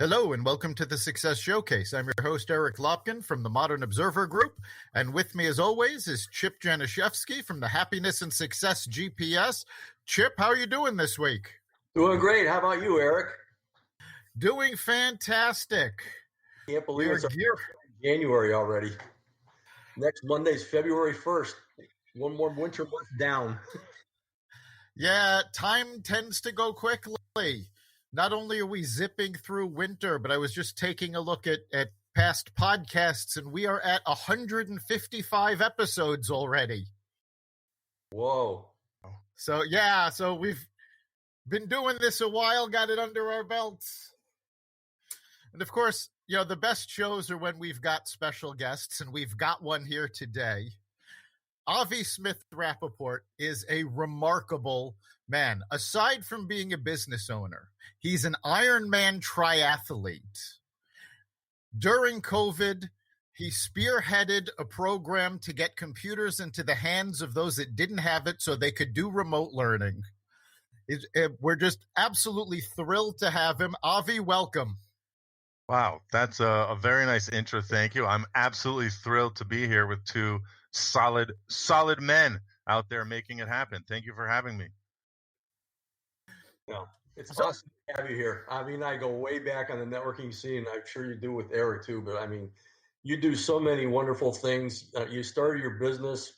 Hello and welcome to the Success Showcase. I'm your host, Eric Lopkin from the Modern Observer Group. And with me, as always, is Chip Janiszewski from the Happiness and Success GPS. Chip, how are you doing this week? Doing great. How about you, Eric? Doing fantastic. Can't believe it's January already. Next Monday's February 1st. One more winter month down. Yeah, time tends to go quickly. Not only are we zipping through winter, but I was just taking a look at past podcasts, and we are at 155 episodes already. Whoa. So we've been doing this a while, got it under our belts. And of course, the best shows are when we've got special guests, and we've got one here today. Avi Smith-Rappaport is a remarkable man. Aside from being a business owner, he's an Ironman triathlete. During COVID, he spearheaded a program to get computers into the hands of those that didn't have it so they could do remote learning. We're just absolutely thrilled to have him. Avi, welcome. Wow, that's a very nice intro. Thank you. I'm absolutely thrilled to be here with two solid men out there making it happen. Thank you for having me. No, it's awesome to have you here. I mean, I go way back on the networking scene. I'm sure you do with Eric too, but I mean, you do so many wonderful things. You started your business,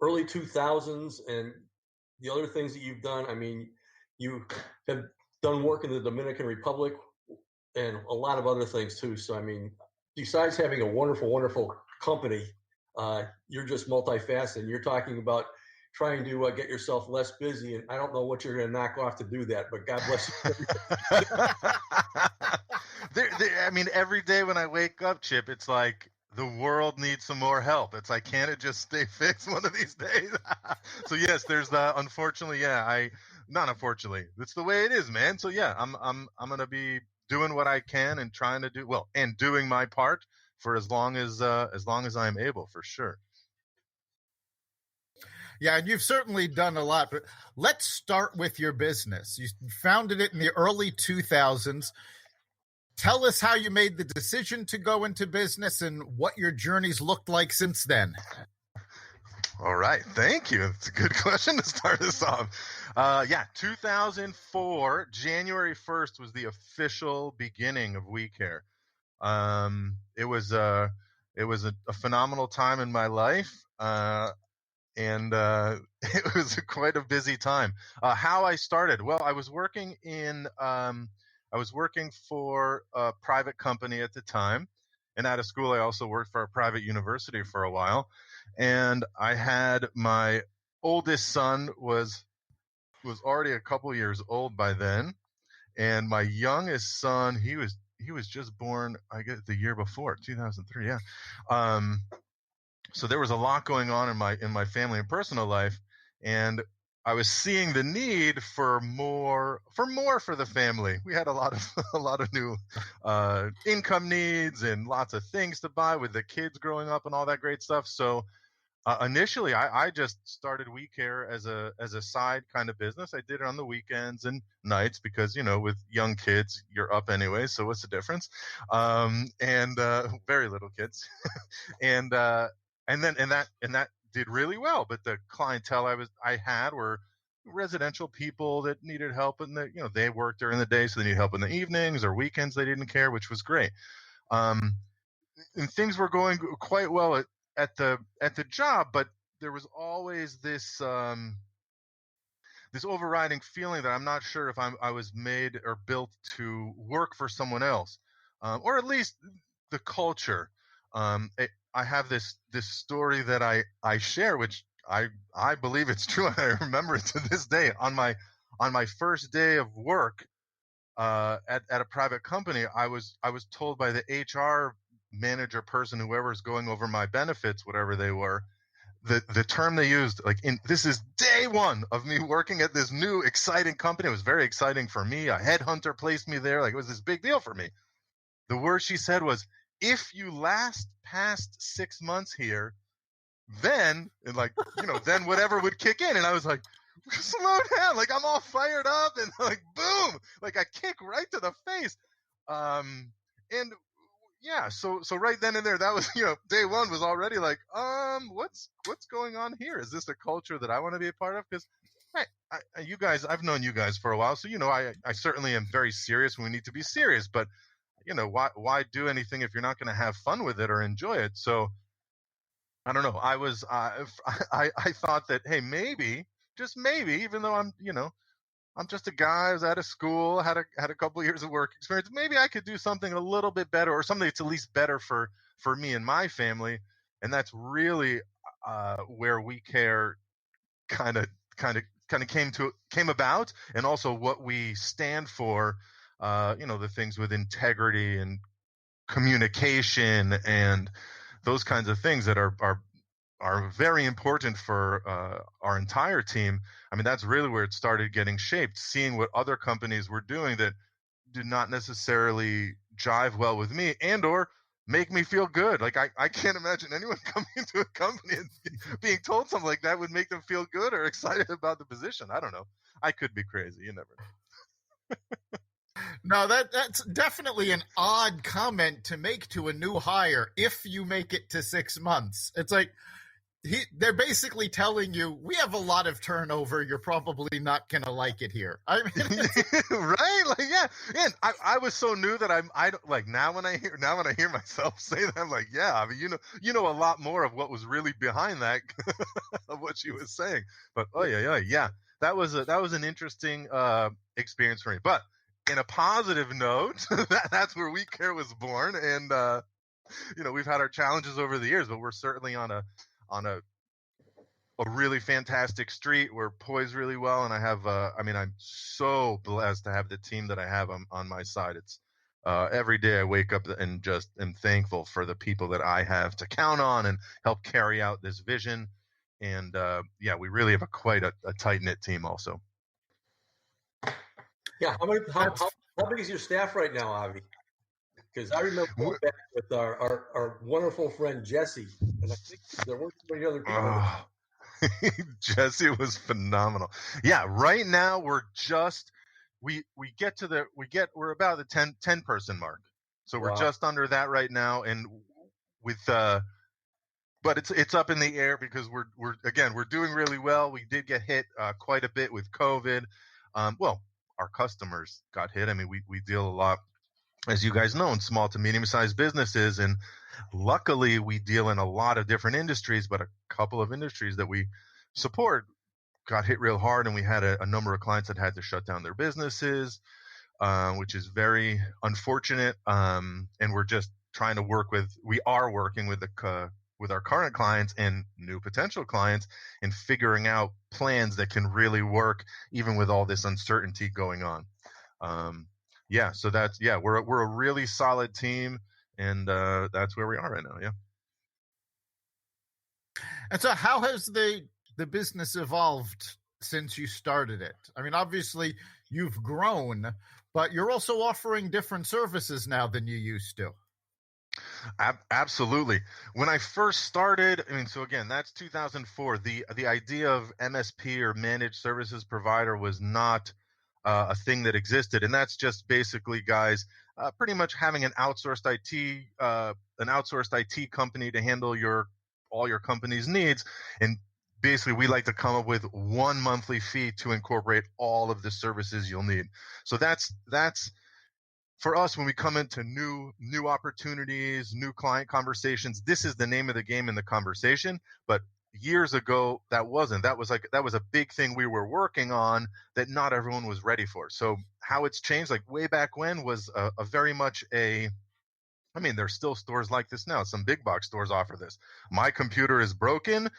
early 2000s, and the other things that you've done. I mean, you have done work in the Dominican Republic and a lot of other things too. So, I mean, besides having a wonderful, wonderful company, you're just multifaceted. You're talking about trying to get yourself less busy, and I don't know what you're going to knock off to do that, but God bless you. I mean, every day when I wake up, Chip, it's like the world needs some more help. It's like, can't it just stay fixed one of these days? So yes, there's unfortunately, not unfortunately, it's the way it is, man. So yeah, I'm going to be doing what I can and trying to do and doing my part for as long as I'm able, for sure. Yeah, and you've certainly done a lot, but let's start with your business. You founded it in the early 2000s. Tell us how you made the decision to go into business and what your journey's looked like since then. All right. Thank you. It's a good question to start us off. 2004, January 1st was the official beginning of We Care. It was a phenomenal time in my life. And it was quite a busy time. How I started? Well, I was working for a private company at the time, and out of school, I also worked for a private university for a while. And I had my oldest son was already a couple years old by then, and my youngest son, he was just born, I guess, the year before, 2003. Yeah. So there was a lot going on in my family and personal life, and I was seeing the need for more for the family. We had a lot of new income needs and lots of things to buy with the kids growing up and all that great stuff. So initially, I just started We Care as a side kind of business. I did it on the weekends and nights because with young kids you're up anyway. So what's the difference? And very little kids, and that did really well. But the clientele I had were residential people that needed help, and they worked during the day, so they need help in the evenings or weekends. They didn't care, which was great. And things were going quite well at the job, but there was always this overriding feeling that I'm not sure if I was made or built to work for someone else, or at least the culture. I have this story that I share, which I believe it's true. I remember it to this day. On my first day of work at a private company, I was told by the HR manager person, whoever's going over my benefits, whatever they were, the term they used, this is day one of me working at this new exciting company. It was very exciting for me. A headhunter placed me there. It was this big deal for me. The word she said was, if you last past 6 months here, then then whatever would kick in. And I was like, slow down. Like, I'm all fired up and like, boom, like a kick right to the face. And yeah, so right then and there, that was, day one was already like, what's going on here? Is this a culture that I want to be a part of? Because you guys, I've known you guys for a while, so I certainly am very serious when we need to be serious. But why do anything if you're not going to have fun with it or enjoy it? So I don't know. I thought that, hey, maybe, just maybe, even though I'm just a guy, I was out of school, had a couple of years of work experience, maybe I could do something a little bit better, or something that's at least better for me and my family. And that's really where We Care kind of came about, and also what we stand for. The things with integrity and communication and those kinds of things that are very important for our entire team. I mean, that's really where it started getting shaped, seeing what other companies were doing that did not necessarily jive well with me and or make me feel good. Like, I can't imagine anyone coming into a company and being told something like that would make them feel good or excited about the position. I don't know. I could be crazy. You never know. No, that's definitely an odd comment to make to a new hire if you make it to 6 months. It's like they're basically telling you, we have a lot of turnover. You're probably not going to like it here. I mean, right? Like, yeah. And I was so new that I don't like, now when I hear myself say that, I'm like, yeah, I mean, you know a lot more of what was really behind that of what she was saying. But yeah. That was an interesting experience for me. But in a positive note, that's where We Care was born. And we've had our challenges over the years, but we're certainly on a really fantastic street. We're poised really well, and I have I'm so blessed to have the team that I have on my side. It's every day I wake up and just am thankful for the people that I have to count on and help carry out this vision. And we really have quite a tight-knit team also. Yeah, how big is your staff right now, Avi? Because I remember going back with our wonderful friend Jesse, and I think there weren't too many other people. Jesse was phenomenal. Yeah, right now we're about the 10 person mark. So we're just under that right now, and with but it's up in the air because we're doing really well. We did get hit quite a bit with COVID. Our customers got hit. I mean, we deal a lot, as you guys know, in small to medium-sized businesses, and luckily we deal in a lot of different industries, but a couple of industries that we support got hit real hard, and we had a number of clients that had to shut down their businesses, which is very unfortunate. And we're just trying to working with our current clients and new potential clients and figuring out plans that can really work even with all this uncertainty going on. So we're a really solid team, and that's where we are right now. Yeah. And so how has the business evolved since you started it? I mean, obviously you've grown, but you're also offering different services now than you used to. Absolutely. When I first started, so again, that's 2004. The idea of MSP or managed services provider was not a thing that existed, and that's just basically, guys, pretty much having an outsourced IT company to handle all your company's needs. And basically, we like to come up with one monthly fee to incorporate all of the services you'll need. So that's for us, when we come into new opportunities, new client conversations, this is the name of the game in the conversation. But years ago, that wasn't. That was a big thing we were working on that not everyone was ready for. So how it's changed, like way back when, was a very much there's still stores like this now. Some big box stores offer this. My computer is broken.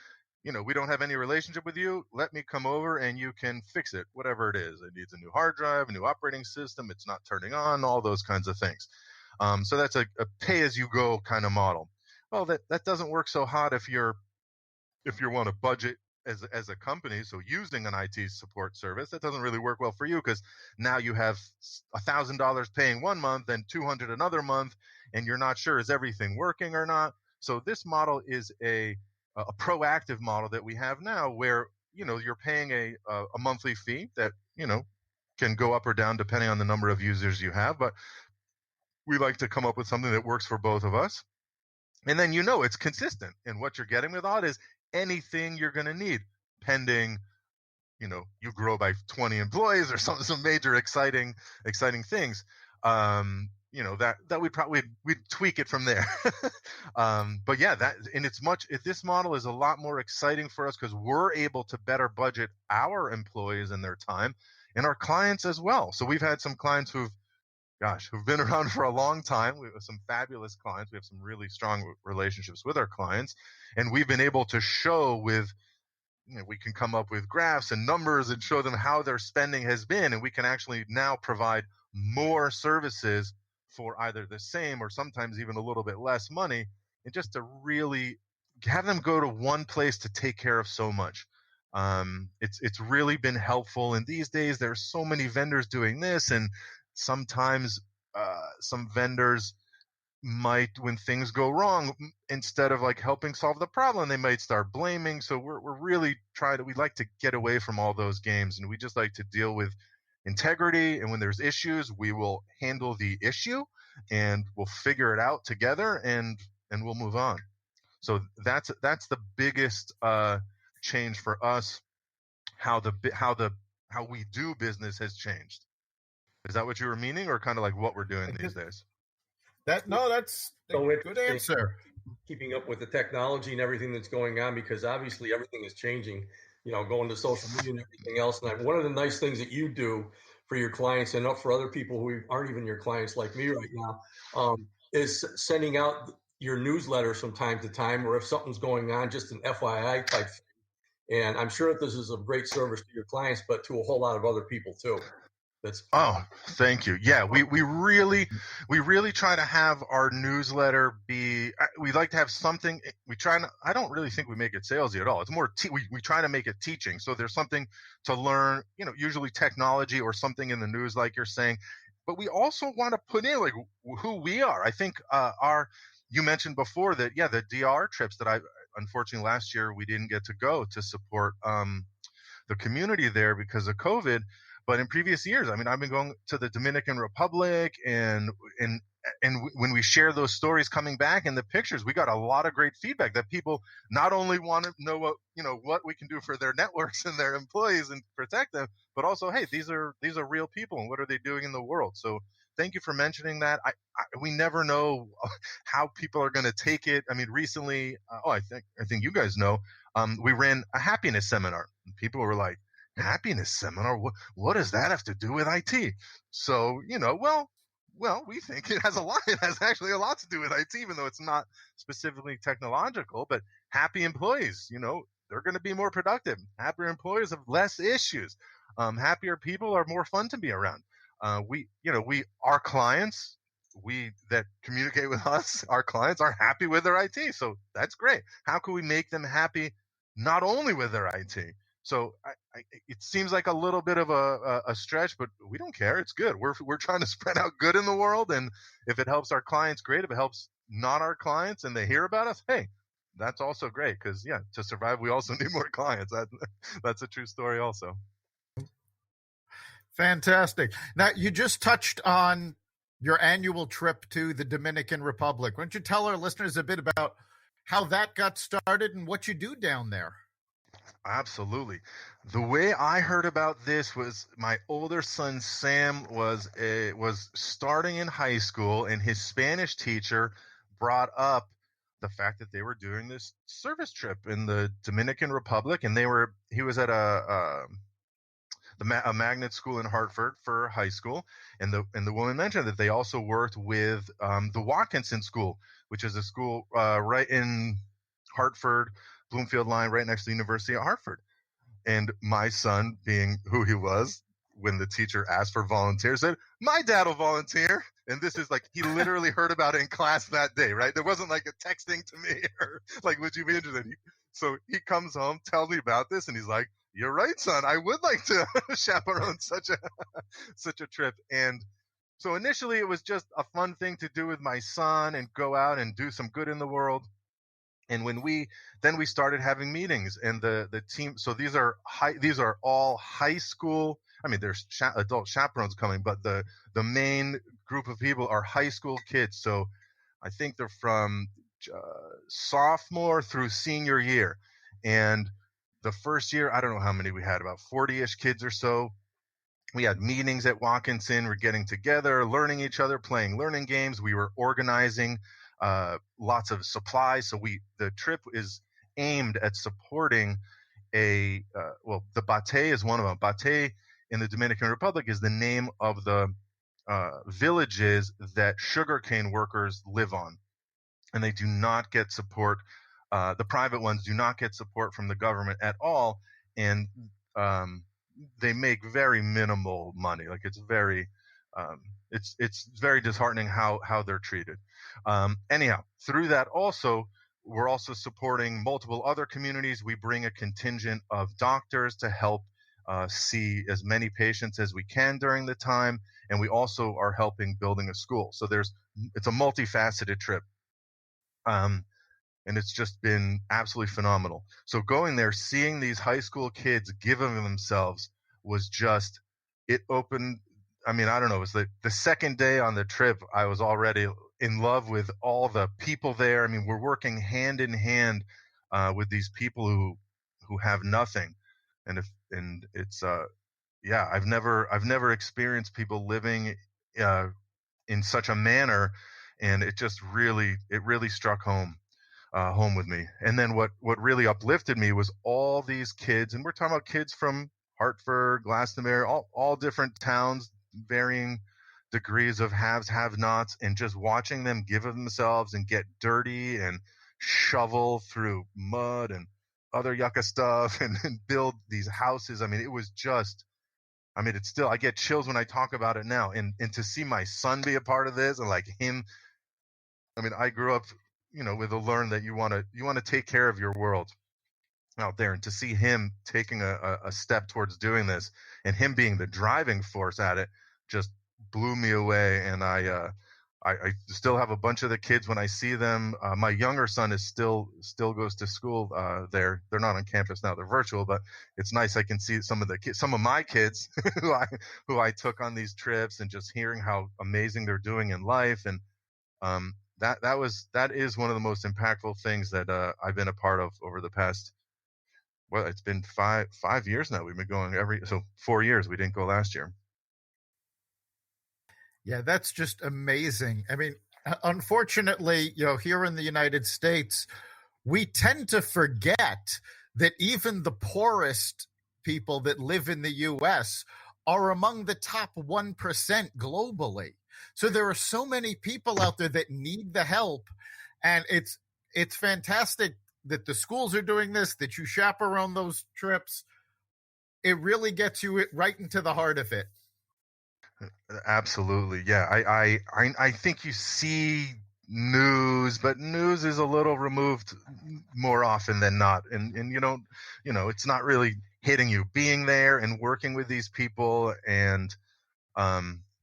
We don't have any relationship with you. Let me come over and you can fix it, whatever it is. It needs a new hard drive, a new operating system. It's not turning on, all those kinds of things. So that's a pay-as-you-go kind of model. Well, that doesn't work so hot if you want to budget as a company. So using an IT support service, that doesn't really work well for you, because now you have $1,000 paying one month and $200 another month, and you're not sure, is everything working or not. So this model is a proactive model that we have now, where you're paying a monthly fee that, can go up or down depending on the number of users you have. But we like to come up with something that works for both of us. And then, it's consistent. And what you're getting with it is anything you're going to need pending, you grow by 20 employees or some major exciting things. That we'd tweak it from there. But yeah, this model is a lot more exciting for us because we're able to better budget our employees and their time and our clients as well. So we've had some clients who've been around for a long time. We have some fabulous clients. We have some really strong relationships with our clients, and we've been able to show with, we can come up with graphs and numbers and show them how their spending has been, and we can actually now provide more services for either the same or sometimes even a little bit less money, and just to really have them go to one place to take care of so much. It's really been helpful. And these days there's so many vendors doing this, and sometimes some vendors might, when things go wrong, instead of like helping solve the problem, they might start blaming. So we're really we like to get away from all those games, and we just like to deal with integrity. And when there's issues, we will handle the issue and we'll figure it out together, and we'll move on. So that's the biggest change for us. How we do business has changed. Is that what you were meaning, or kind of like what we're doing these days? That's a good answer. Keeping up with the technology and everything that's going on, because obviously everything is changing, going to social media and everything else. And one of the nice things that you do for your clients and for other people who aren't even your clients like me right now, is sending out your newsletter from time to time, or if something's going on, just an FYI type thing. And I'm sure that this is a great service to your clients, but to a whole lot of other people too. Thank you. Yeah, we really try to have our newsletter be. We like to have something. I don't really think we make it salesy at all. It's more. We try to make it teaching. So there's something to learn. Usually technology or something in the news, like you're saying. But we also want to put in like who we are. I think you mentioned before that the DR trips that unfortunately last year we didn't get to go to support the community there because of COVID. But in previous years, I've been going to the Dominican Republic, and when we share those stories coming back and the pictures, we got a lot of great feedback that people not only want to know what we can do for their networks and their employees and protect them, but also, hey, these are real people, and what are they doing in the world? So thank you for mentioning that. We never know how people are going to take it. Recently, I think you guys know, we ran a happiness seminar, and people were like, happiness seminar? What does that have to do with IT? So, well, we think it has actually a lot to do with IT, even though it's not specifically technological. But happy employees, they're going to be more productive. Happier employees have less issues. Happier people are more fun to be around. Our clients, that communicate with us, our clients are happy with their IT. So that's great. How can we make them happy not only with their IT? So it seems like a little bit of a stretch, but we don't care. It's good. We're trying to spread out good in the world, and if it helps our clients, great. If it helps not our clients and they hear about us, hey, that's also great. Because to survive, we also need more clients. That's a true story, also. Fantastic. Now, you just touched on your annual trip to the Dominican Republic. Why don't you tell our listeners a bit about how that got started and what you do down there? Absolutely. The way I heard about this was my older son Sam was starting in high school, and his Spanish teacher brought up the fact that they were doing this service trip in the Dominican Republic, and he was at a magnet school in Hartford for high school, and the woman mentioned that they also worked with the Watkinson School, which is a school right in Hartford, Bloomfield line, right next to the University of Hartford. And my son, being who he was, when the teacher asked for volunteers, said, my dad will volunteer. And this is like, he literally heard about it in class that day, right? There wasn't like a texting to me or like, would you be interested? So he comes home, tells me about this, and he's like, you're right, son. I would like to chaperone such a trip. And so initially it was just a fun thing to do with my son and go out and do some good in the world. And we started having meetings, and the team. So these are all high school. I mean, there's adult chaperones coming, but the main group of people are high school kids. So I think they're from sophomore through senior year. And the first year, I don't know how many we had, about 40-ish kids or so. We had meetings at Watkinson. We're getting together, learning each other, playing learning games. We were organizing lots of supplies. So the trip is aimed at supporting the Bate is one of them. Bate in the Dominican Republic is the name of the villages that sugarcane workers live on. And they do not get support. The private ones do not get support from the government at all. And they make very minimal money. Like it's very disheartening how they're treated. Anyhow, through that also, we're also supporting multiple other communities. We bring a contingent of doctors to help see as many patients as we can during the time. And we also are helping building a school. So it's a multifaceted trip. And it's just been absolutely phenomenal. So going there, seeing these high school kids give of themselves was just, it opened. I mean, I don't know. It was the second day on the trip, I was already in love with all the people there. I mean, we're working hand in hand with these people who have nothing, and it's I've never experienced people living in such a manner, and it really struck home with me. And then what really uplifted me was all these kids, and we're talking about kids from Hartford, Glastonbury, all different towns, varying degrees of haves, have-nots, and just watching them give of themselves and get dirty and shovel through mud and other yucca stuff and build these houses. I mean, it was just, it's still, I get chills when I talk about it now. And to see my son be a part of this and like him, I grew up, with a learn that you want to take care of your world out there, and to see him taking a step towards doing this and him being the driving force at it just blew me away. And I still have a bunch of the kids when I see them. My younger son is still goes to school there. They're not on campus now; they're virtual. But it's nice. I can see some of my kids who I took on these trips, and just hearing how amazing they're doing in life. And that is one of the most impactful things that I've been a part of over the past. Well, it's been five years now. We've been going 4 years. We didn't go last year. Yeah, that's just amazing. Unfortunately, here in the United States, we tend to forget that even the poorest people that live in the U.S. are among the top 1% globally. So there are so many people out there that need the help. And it's fantastic that the schools are doing this, that you chaperone those trips. It really gets you right into the heart of it. Absolutely. Yeah. I think you see news, but news is a little removed more often than not. And you don't, it's not really hitting you. Being there and working with these people and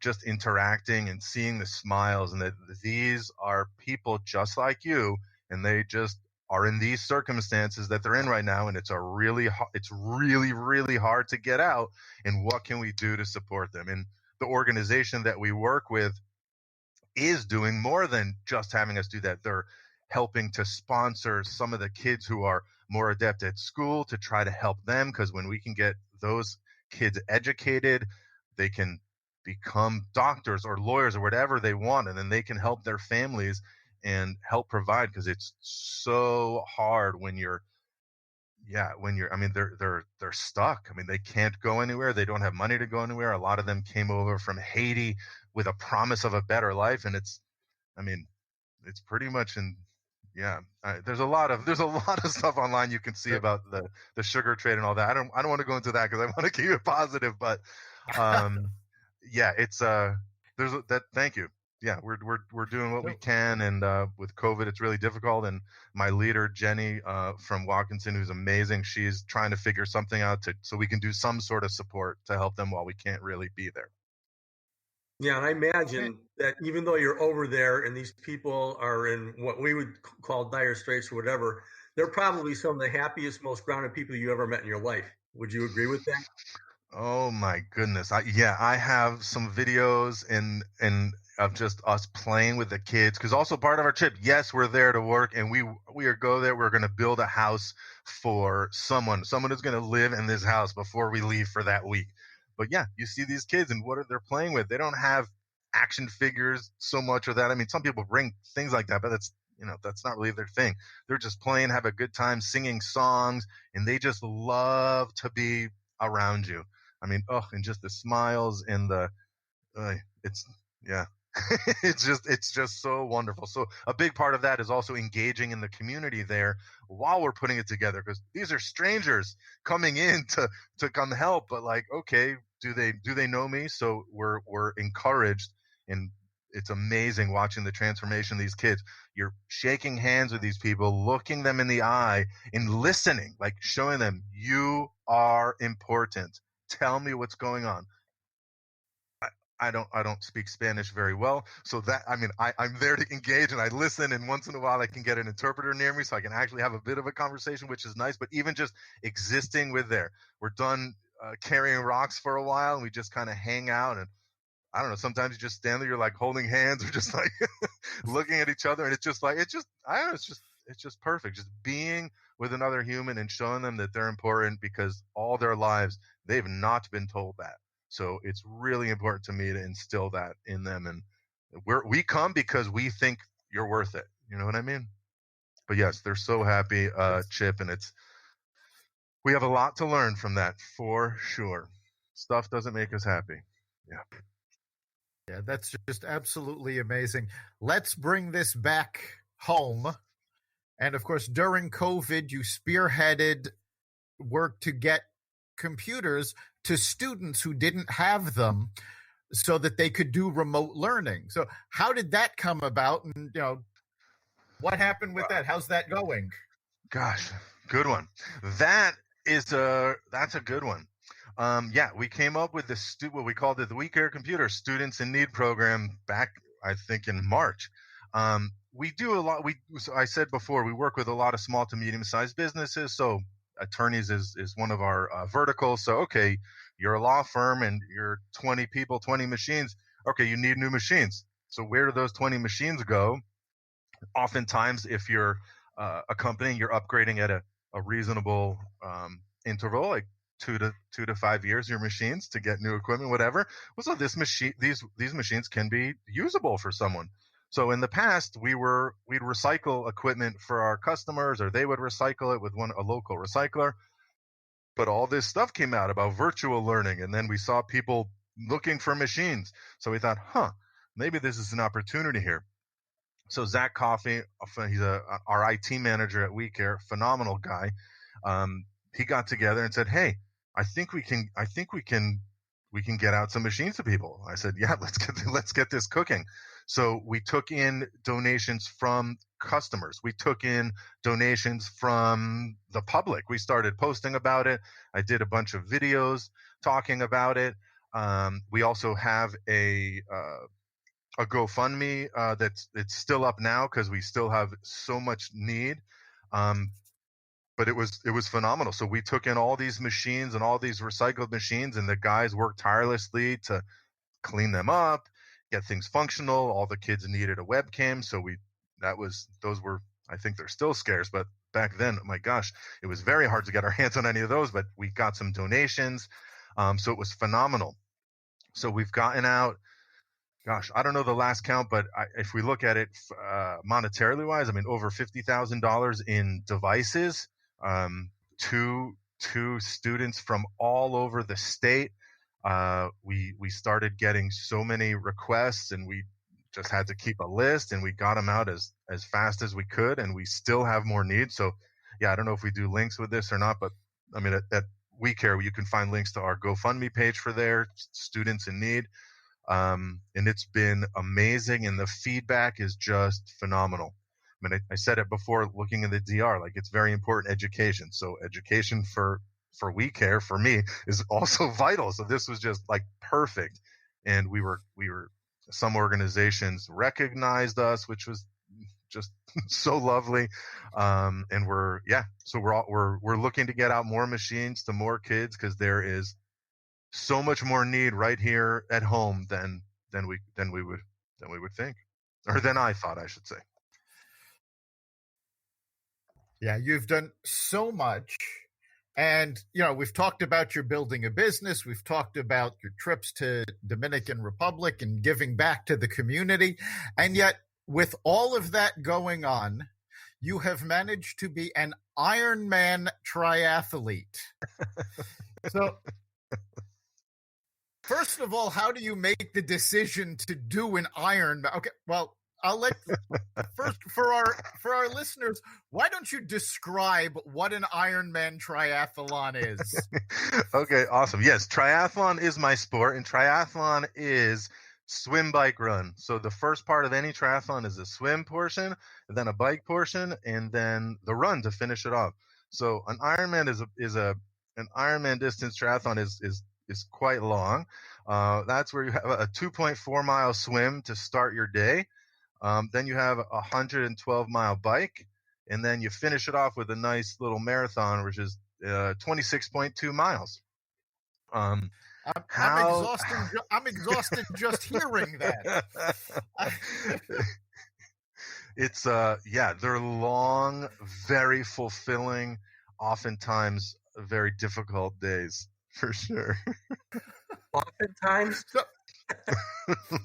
just interacting and seeing the smiles, and that these are people just like you, and they just are in these circumstances that they're in right now, and it's really, really hard to get out. And what can we do to support them? And the organization that we work with is doing more than just having us do that. They're helping to sponsor some of the kids who are more adept at school to try to help them, because when we can get those kids educated, they can become doctors or lawyers or whatever they want, and then they can help their families and help provide, because it's so hard when you're they're stuck. They can't go anywhere. They don't have money to go anywhere. A lot of them came over from Haiti with a promise of a better life, and it's pretty much there's a lot of stuff online you can see about the sugar trade and all that. I don't want to go into that because I want to keep it positive, but it's there's that. Thank you. Yeah, we're doing what we can, and with COVID, it's really difficult. And my leader, Jenny from Watkinson, who's amazing, she's trying to figure something out so we can do some sort of support to help them while we can't really be there. Yeah, and I imagine that even though you're over there and these people are in what we would call dire straits or whatever, they're probably some of the happiest, most grounded people you ever met in your life. Would you agree with that? Oh my goodness. I have some videos and of just us playing with the kids, because also part of our trip, yes, we're there to work, and we are go there, we're going to build a house for someone who's going to live in this house before we leave for that week. But yeah, you see these kids and what are they playing with? They don't have action figures so much or that. I mean, some people bring things like that, but that's not really their thing. They're just playing, have a good time, singing songs, and they just love to be around you. I mean, and just the smiles and it's yeah, it's just so wonderful. So a big part of that is also engaging in the community there while we're putting it together, because these are strangers coming in to come help. But like, okay, do they know me? So we're encouraged, and it's amazing watching the transformation of these kids. You're shaking hands with these people, looking them in the eye and listening, like showing them you are important. Tell me what's going on. I don't speak Spanish very well, so that I'm there to engage and I listen, and once in a while I can get an interpreter near me so I can actually have a bit of a conversation, which is nice. But even just existing with we're done carrying rocks for a while, and we just kind of hang out, and I don't know, sometimes you just stand there, you're like holding hands or just like looking at each other, and it's just perfect, just being with another human and showing them that they're important, because all their lives they've not been told that. So it's really important to me to instill that in them, and we come because we think you're worth it. You know what I mean? But yes, they're so happy, Chip, and we have a lot to learn from that for sure. Stuff doesn't make us happy. Yeah. Yeah, that's just absolutely amazing. Let's bring this back home. And of course, during COVID, you spearheaded work to get computers to students who didn't have them so that they could do remote learning. So how did that come about? And, what happened with that? How's that going? Gosh, good one. That's a good one. Yeah, we came up with what we called it the We Care Computer Students in Need program back, I think, in March. We do a lot. So I said before, we work with a lot of small to medium-sized businesses. So attorneys is one of our verticals. So, okay, you're a law firm and you're 20 people, 20 machines. Okay, you need new machines. So where do those 20 machines go? Oftentimes, if you're a company, you're upgrading at a reasonable interval, like 2 to 5 years, your machines to get new equipment, whatever. Well, so these machines can be usable for someone. So in the past, we'd recycle equipment for our customers, or they would recycle it with a local recycler. But all this stuff came out about virtual learning, and then we saw people looking for machines. So we thought, maybe this is an opportunity here. So Zach Coffey, he's our IT manager at WeCare, phenomenal guy. He got together and said, "Hey, I think we can get out some machines to people." I said, "Yeah, let's get this cooking." So we took in donations from customers. We took in donations from the public. We started posting about it. I did a bunch of videos talking about it. We also have a GoFundMe it's still up now because we still have so much need. But it was phenomenal. So we took in all these machines and all these recycled machines, and the guys worked tirelessly to clean them up, get things functional. All the kids needed a webcam, so those were, I think they're still scarce, but back then, oh my gosh, it was very hard to get our hands on any of those. But we got some donations, so it was phenomenal. So we've gotten out. Gosh, I don't know the last count, but if we look at it monetarily wise, I mean, over $50,000 in devices to students from all over the state. We started getting so many requests, and we just had to keep a list, and we got them out as fast as we could, and we still have more needs. So, yeah, I don't know if we do links with this or not, but I mean, at WeCare, you can find links to our GoFundMe page for their students in need. And it's been amazing, and the feedback is just phenomenal. I mean, I said it before, looking in the DR, like, it's very important education. So education for WeCare, for me, is also vital. So this was just like perfect. and some organizations recognized us, which was just so lovely. And we're looking to get out more machines to more kids, because there is so much more need right here at home than we would think, or than I thought, I should say. Yeah, you've done so much. And, we've talked about your building a business. We've talked about your trips to Dominican Republic and giving back to the community. And yet, with all of that going on, you have managed to be an Ironman triathlete. So, first of all, how do you make the decision to do an Ironman? Okay, well, I'll let first for our listeners, why don't you describe what an Ironman triathlon is? Okay, awesome. Yes, triathlon is my sport, and triathlon is swim, bike, run. So the first part of any triathlon is a swim portion, and then a bike portion, and then the run to finish it off. So an Ironman an Ironman distance triathlon is quite long. That's where you have a 2.4 mile swim to start your day. Then you have a 112-mile bike, and then you finish it off with a nice little marathon, which is 26.2 miles. I'm exhausted just hearing that. It's they're long, very fulfilling, oftentimes very difficult days, for sure. Oftentimes.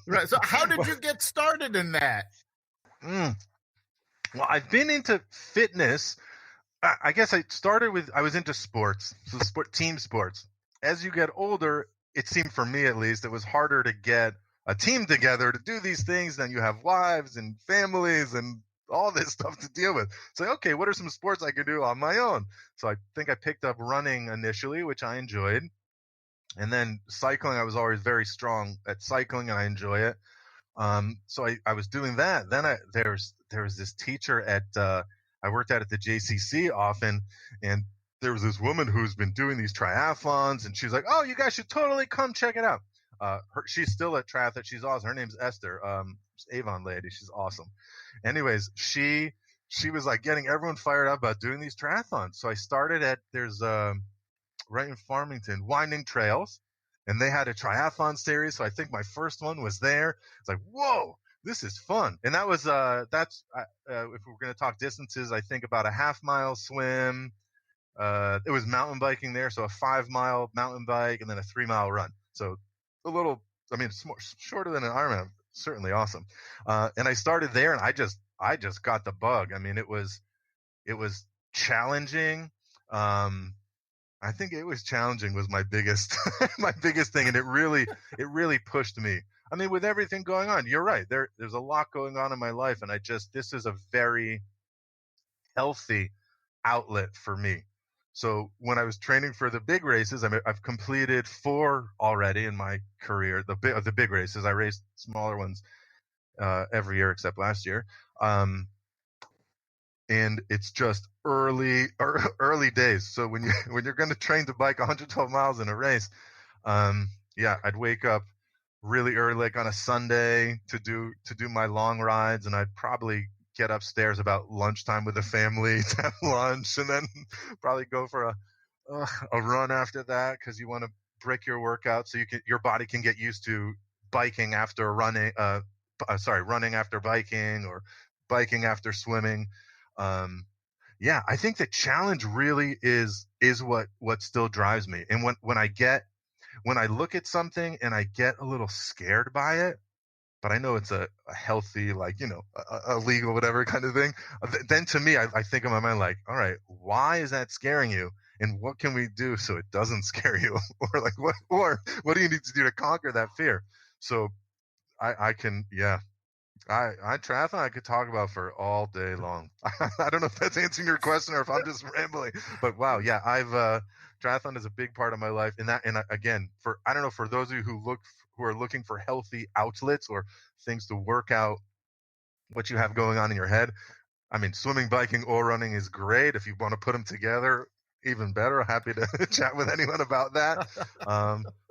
Right. So how did you get started in that? Well, I've been into fitness. I guess I was into sports, so team sports. As you get older, it seemed, for me at least, it was harder to get a team together to do these things. Then you have wives and families and all this stuff to deal with. So, okay, what are some sports I could do on my own? So I think I picked up running initially, which I enjoyed. And then cycling, I was always very strong at cycling, and I enjoy it. So I was doing that. Then there was this teacher I worked at the JCC often, and there was this woman who's been doing these triathlons, and she's like, "Oh, you guys should totally come check it out." She's still at triathlon. She's awesome. Her name's Esther. Avon lady. She's awesome. Anyways, she was like getting everyone fired up about doing these triathlons. So I started right in Farmington, Winding Trails, and they had a triathlon series. So I think my first one was there. It's like, whoa, this is fun. And that was if we're going to talk distances, I think about a half-mile swim. It was mountain biking there, so a 5-mile mountain bike and then a 3-mile run. So it's more shorter than an Ironman. Certainly awesome. And I started there, and I just got the bug. I mean, it was challenging. I think it was challenging was my biggest thing, and it really pushed me. I mean, with everything going on, you're right. There's a lot going on in my life, and this is a very healthy outlet for me. So when I was training for the big races, I've completed 4 already in my career. The big races, I raced smaller ones every year except last year. And it's just early days. So when you're going to train to bike 112 miles in a race, I'd wake up really early, like on a Sunday, to do my long rides, and I'd probably get upstairs about lunchtime with the family to have lunch, and then probably go for a run after that, because you want to break your workout so your body can get used to biking after running. Running after biking, or biking after swimming. I think the challenge really is what still drives me. And when I look at something and I get a little scared by it, but I know it's a healthy, a legal, whatever kind of thing, then to me, I think in my mind, like, all right, why is that scaring you? And what can we do so it doesn't scare you? Or what do you need to do to conquer that fear? So triathlon I could talk about for all day long. I don't know if that's answering your question or if I'm just rambling, but wow. Yeah. Triathlon is a big part of my life. And again, for those of you who are looking for healthy outlets or things to work out what you have going on in your head, I mean, swimming, biking, or running is great. If you want to put them together, even better. Happy to chat with anyone about that.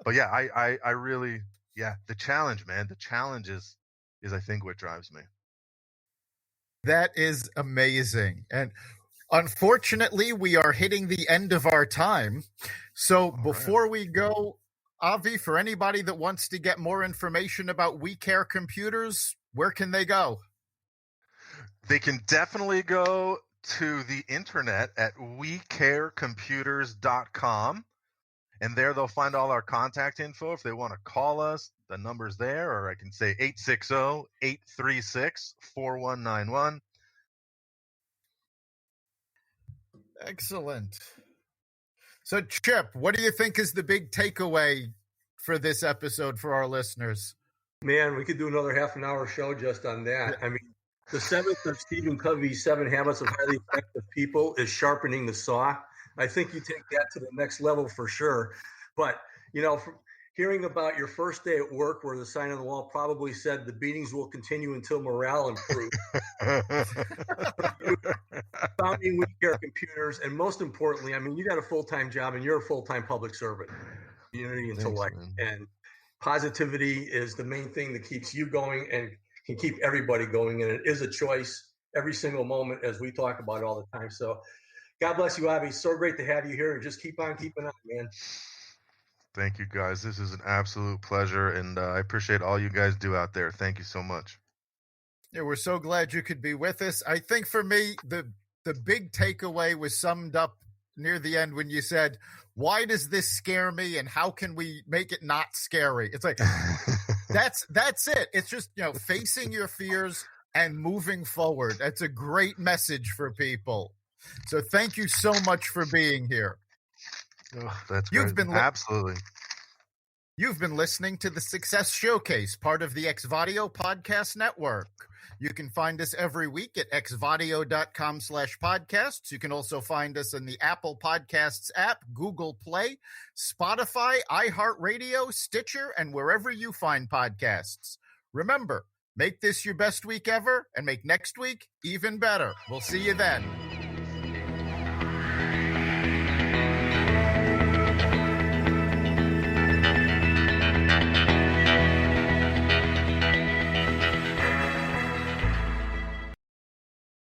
But yeah, yeah, the challenge, man. The challenge is I think what drives me. That is amazing. And unfortunately, we are hitting the end of our time. So before we go, Avi, for anybody that wants to get more information about We Care Computers, where can they go? They can definitely go to the internet at wecarecomputers.com. And there they'll find all our contact info. If they want to call us, the number's there, or I can say 860-836-4191. Excellent. So, Chip, what do you think is the big takeaway for this episode for our listeners? Man, we could do another half an hour show just on that. I mean, the seventh of Stephen Covey's 7 Habits of Highly Effective People is sharpening the saw. I think you take that to the next level for sure. But, you know, hearing about your first day at work where the sign on the wall probably said the beatings will continue until morale improves. Founding We Care Computers, and most importantly, I mean, you got a full-time job and you're a full-time public servant. Community intellect and positivity is the main thing that keeps you going and can keep everybody going. And it is a choice every single moment, as we talk about all the time. So God bless you, Avi. So great to have you here, and just keep on keeping on, man. Thank you, guys. This is an absolute pleasure, and I appreciate all you guys do out there. Thank you so much. Yeah, we're so glad you could be with us. I think for me, the big takeaway was summed up near the end when you said, why does this scare me and how can we make it not scary? It's like, that's it. It's just, you know, facing your fears and moving forward. That's a great message for people. So thank you so much for being here. Oh, that's great. Absolutely. You've been listening to the Success Showcase, part of the Xvadio Podcast Network. You can find us every week at xvadio.com/podcasts. You can also find us in the Apple Podcasts app, Google Play, Spotify, iHeartRadio, Stitcher, and wherever you find podcasts. Remember, make this your best week ever and make next week even better. We'll see you then.